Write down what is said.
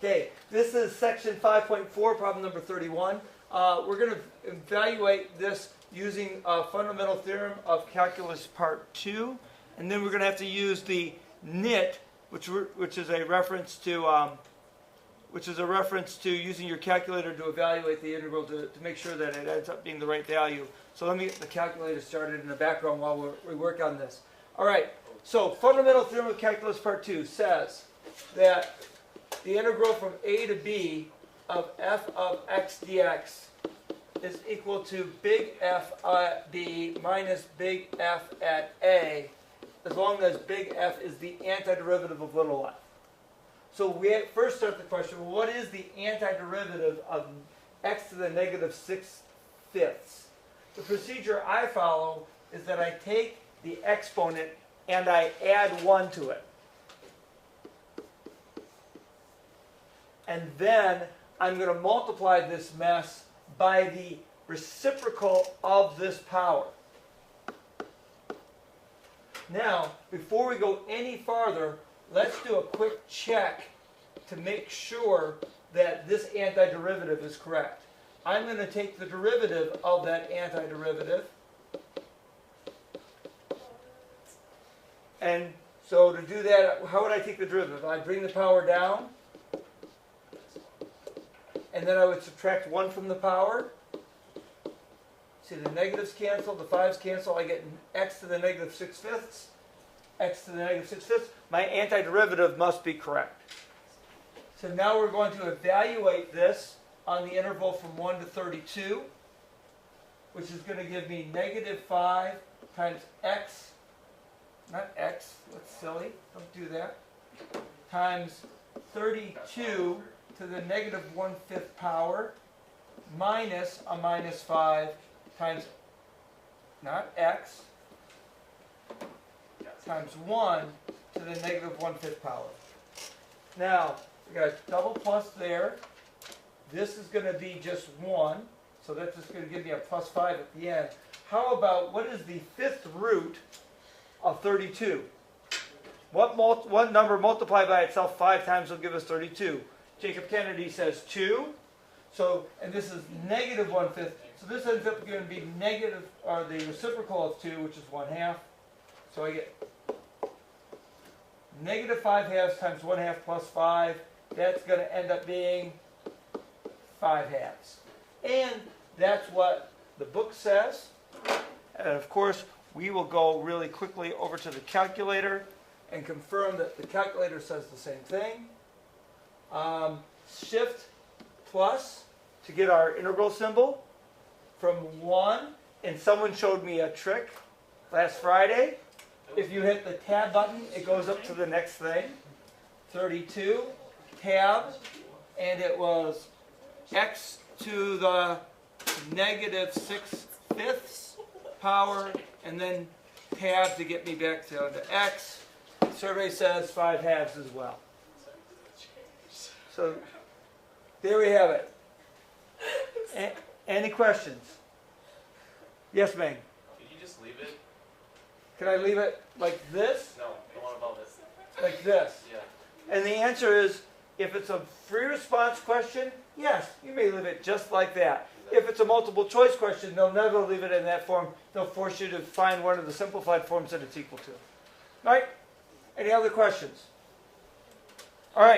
Okay, this is section 5.4, problem number 31. We're going to evaluate this using a fundamental theorem of calculus part 2, and then we're going to have to use the NIT, which is a reference to using your calculator to evaluate the integral to make sure that it ends up being the right value. So let me get the calculator started in the background while we work on this. All right, so fundamental theorem of calculus part 2 says that the integral from a to b of f of x dx is equal to big F at b minus big F at a, as long as big F is the antiderivative of little f. So we first start the question, well, what is the antiderivative of x to the negative 6/5? The procedure I follow is that I take the exponent and I add 1 to it. And then I'm going to multiply this mess by the reciprocal of this power. Now, before we go any farther, let's do a quick check to make sure that this antiderivative is correct. I'm going to take the derivative of that antiderivative. And so to do that, how would I take the derivative? I'd bring the power down, and then I would subtract 1 from the power. See, the negatives cancel, the 5s cancel. I get x to the negative 6/5. X to the negative 6/5. My antiderivative must be correct. So now we're going to evaluate this on the interval from 1 to 32, which is going to give me negative 5 times x, not x, that's silly, don't do that, times 32 to the negative 1/5 power minus a minus 5 times, not x, times 1 to the negative 1/5 power. Now, we got a double plus there. This is going to be just 1, so that's just going to give me a plus 5 at the end. How about, what is the 5th root of 32? What number multiplied by itself 5 times will give us 32? Jacob Kennedy says 2. So, and this is negative 1/5. So this ends up going to be negative, or the reciprocal of 2, which is 1/2. So I get negative 5/2 times 1/2 plus 5. That's going to end up being 5/2. And that's what the book says. And of course, we will go really quickly over to the calculator and confirm that the calculator says the same thing. Shift plus to get our integral symbol from 1. And someone showed me a trick last Friday. If you hit the tab button, it goes up to the next thing. 32, tab, and it was x to the negative 6/5 power, and then tab to get me back to x. The survey says 5/2 as well. So there we have it. Any questions? Yes, Ming? Could you just leave it? Can I leave it like this? No, the one above it. Like this? Yeah. And the answer is, if it's a free response question, yes, you may leave it just like that. If it's a multiple choice question, they'll never leave it in that form. They'll force you to find one of the simplified forms that it's equal to. All right? Any other questions? All right.